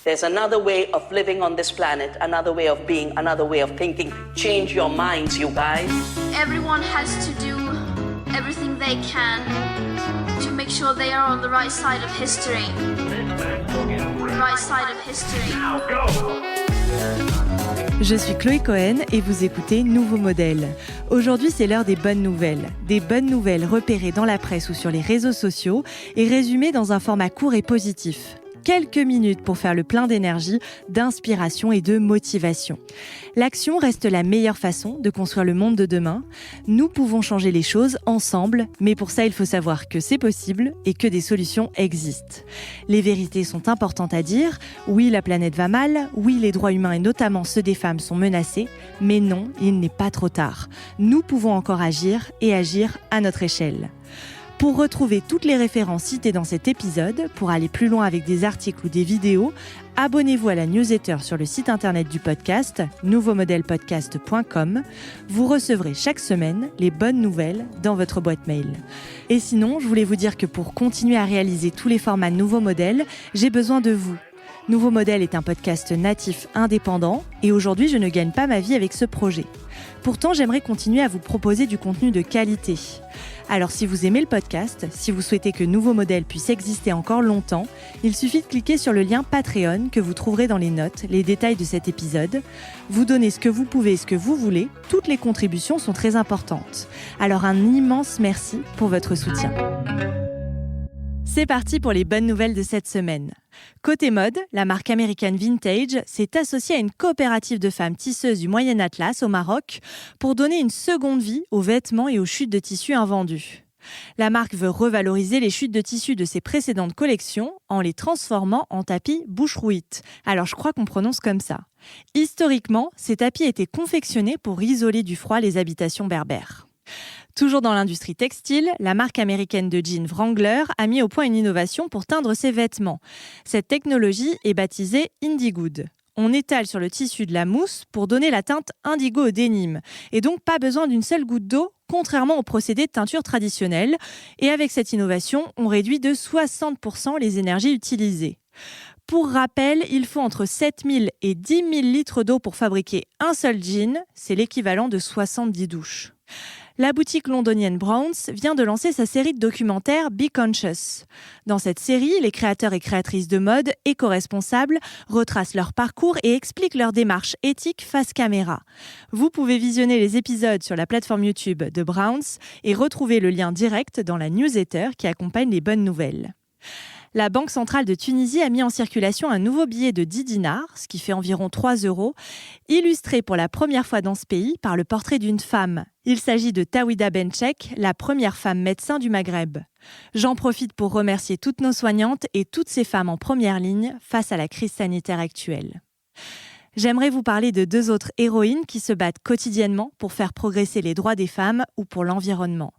There's another way of living on this planet, another way of being, another way of thinking. Change your minds, you guys. Everyone has to do everything they can to make sure they are on the right side of history. Right side of history. Je suis Chloé Cohen et vous écoutez Nouveau Modèle. Aujourd'hui, c'est l'heure des bonnes nouvelles. Des bonnes nouvelles repérées dans la presse ou sur les réseaux sociaux et résumées dans un format court et positif. Quelques minutes pour faire le plein d'énergie, d'inspiration et de motivation. L'action reste la meilleure façon de construire le monde de demain. Nous pouvons changer les choses ensemble, mais pour ça, il faut savoir que c'est possible et que des solutions existent. Les vérités sont importantes à dire. Oui, la planète va mal. Oui, les droits humains et notamment ceux des femmes sont menacés. Mais non, il n'est pas trop tard. Nous pouvons encore agir et agir à notre échelle. Pour retrouver toutes les références citées dans cet épisode, pour aller plus loin avec des articles ou des vidéos, abonnez-vous à la newsletter sur le site internet du podcast, nouveaumodelpodcast.com. Vous recevrez chaque semaine les bonnes nouvelles dans votre boîte mail. Et sinon, je voulais vous dire que pour continuer à réaliser tous les formats Nouveau Modèle, j'ai besoin de vous. Nouveau Modèle est un podcast natif indépendant et aujourd'hui, je ne gagne pas ma vie avec ce projet. Pourtant, j'aimerais continuer à vous proposer du contenu de qualité. Alors si vous aimez le podcast, si vous souhaitez que Nouveau Modèle puisse exister encore longtemps, il suffit de cliquer sur le lien Patreon que vous trouverez dans les notes, les détails de cet épisode. Vous donnez ce que vous pouvez et ce que vous voulez, toutes les contributions sont très importantes. Alors un immense merci pour votre soutien. C'est parti pour les bonnes nouvelles de cette semaine. Côté mode, la marque américaine Vintage s'est associée à une coopérative de femmes tisseuses du Moyen Atlas au Maroc pour donner une seconde vie aux vêtements et aux chutes de tissus invendus. La marque veut revaloriser les chutes de tissus de ses précédentes collections en les transformant en tapis Boucherouit. Alors je crois qu'on prononce comme ça. Historiquement, ces tapis étaient confectionnés pour isoler du froid les habitations berbères. Toujours dans l'industrie textile, la marque américaine de jeans Wrangler a mis au point une innovation pour teindre ses vêtements. Cette technologie est baptisée Indigood. On étale sur le tissu de la mousse pour donner la teinte indigo au denim. Et donc pas besoin d'une seule goutte d'eau, contrairement au procédé de teinture traditionnel. Et avec cette innovation, on réduit de 60% les énergies utilisées. Pour rappel, il faut entre 7 000 et 10 000 litres d'eau pour fabriquer un seul jean. C'est l'équivalent de 70 douches. La boutique londonienne Browns vient de lancer sa série de documentaires Be Conscious. Dans cette série, les créateurs et créatrices de mode éco-responsables retracent leur parcours et expliquent leur démarche éthique face caméra. Vous pouvez visionner les épisodes sur la plateforme YouTube de Browns et retrouver le lien direct dans la newsletter qui accompagne les bonnes nouvelles. La Banque centrale de Tunisie a mis en circulation un nouveau billet de 10 dinars, ce qui fait environ 3 €, illustré pour la première fois dans ce pays par le portrait d'une femme. Il s'agit de Tawhida Benchek, la première femme médecin du Maghreb. J'en profite pour remercier toutes nos soignantes et toutes ces femmes en première ligne face à la crise sanitaire actuelle. J'aimerais vous parler de 2 autres héroïnes qui se battent quotidiennement pour faire progresser les droits des femmes ou pour l'environnement.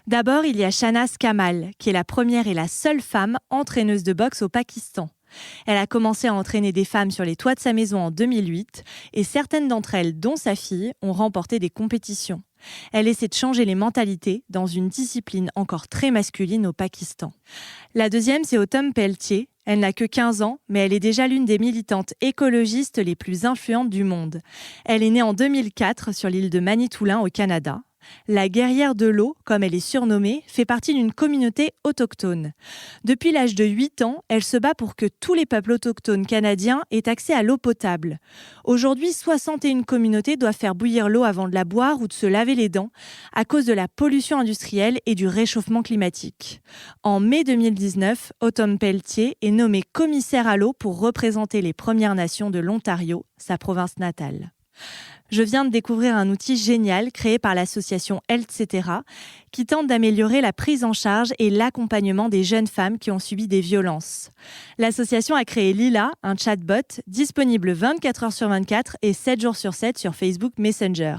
D'abord, il y a Shahnaz Kamal, qui est la première et la seule femme entraîneuse de boxe au Pakistan. Elle a commencé à entraîner des femmes sur les toits de sa maison en 2008 et certaines d'entre elles, dont sa fille, ont remporté des compétitions. Elle essaie de changer les mentalités dans une discipline encore très masculine au Pakistan. La deuxième, c'est Autumn Pelletier. Elle n'a que 15 ans, mais elle est déjà l'une des militantes écologistes les plus influentes du monde. Elle est née en 2004 sur l'île de Manitoulin au Canada. La guerrière de l'eau, comme elle est surnommée, fait partie d'une communauté autochtone. Depuis l'âge de 8 ans, elle se bat pour que tous les peuples autochtones canadiens aient accès à l'eau potable. Aujourd'hui, 61 communautés doivent faire bouillir l'eau avant de la boire ou de se laver les dents à cause de la pollution industrielle et du réchauffement climatique. En mai 2019, Autumn Pelletier est nommée commissaire à l'eau pour représenter les Premières Nations de l'Ontario, sa province natale. Je viens de découvrir un outil génial créé par l'association Etc. qui tente d'améliorer la prise en charge et l'accompagnement des jeunes femmes qui ont subi des violences. L'association a créé Lila, un chatbot disponible 24 heures sur 24 et 7 jours sur 7 sur Facebook Messenger.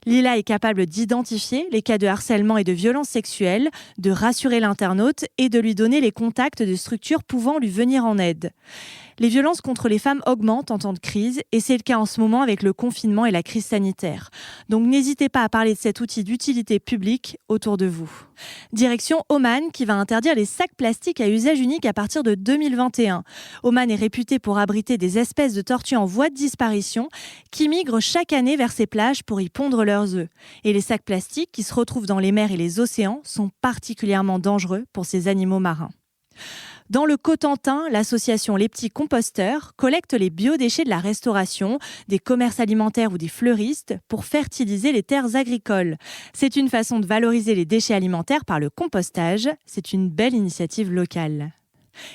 Lila est capable d'identifier les cas de harcèlement et de violence sexuelle, de rassurer l'internaute et de lui donner les contacts de structures pouvant lui venir en aide. Les violences contre les femmes augmentent en temps de crise et c'est le cas en ce moment avec le confinement et la crise sanitaire. Donc n'hésitez pas à parler de cet outil d'utilité publique autour de vous. Direction Oman qui va interdire les sacs plastiques à usage unique à partir de 2021. Oman est réputé pour abriter des espèces de tortues en voie de disparition qui migrent chaque année vers ces plages pour y pondre leurs œufs. Et les sacs plastiques qui se retrouvent dans les mers et les océans sont particulièrement dangereux pour ces animaux marins. Dans le Cotentin, l'association Les Petits Composteurs collecte les biodéchets de la restauration, des commerces alimentaires ou des fleuristes pour fertiliser les terres agricoles. C'est une façon de valoriser les déchets alimentaires par le compostage. C'est une belle initiative locale.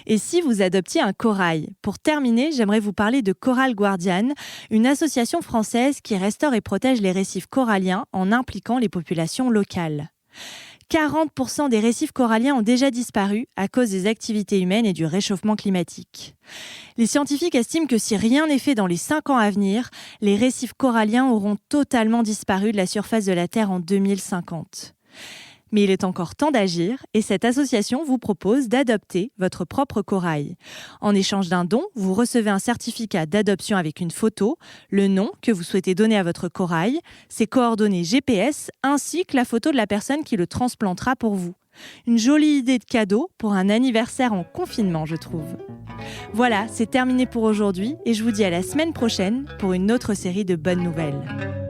Et si vous adoptiez un corail ? Pour terminer, j'aimerais vous parler de Coral Guardian, une association française qui restaure et protège les récifs coralliens en impliquant les populations locales. 40% des récifs coralliens ont déjà disparu à cause des activités humaines et du réchauffement climatique. Les scientifiques estiment que si rien n'est fait dans les 5 ans à venir, les récifs coralliens auront totalement disparu de la surface de la Terre en 2050. Mais il est encore temps d'agir et cette association vous propose d'adopter votre propre corail. En échange d'un don, vous recevez un certificat d'adoption avec une photo, le nom que vous souhaitez donner à votre corail, ses coordonnées GPS ainsi que la photo de la personne qui le transplantera pour vous. Une jolie idée de cadeau pour un anniversaire en confinement, je trouve. Voilà, c'est terminé pour aujourd'hui et je vous dis à la semaine prochaine pour une autre série de bonnes nouvelles.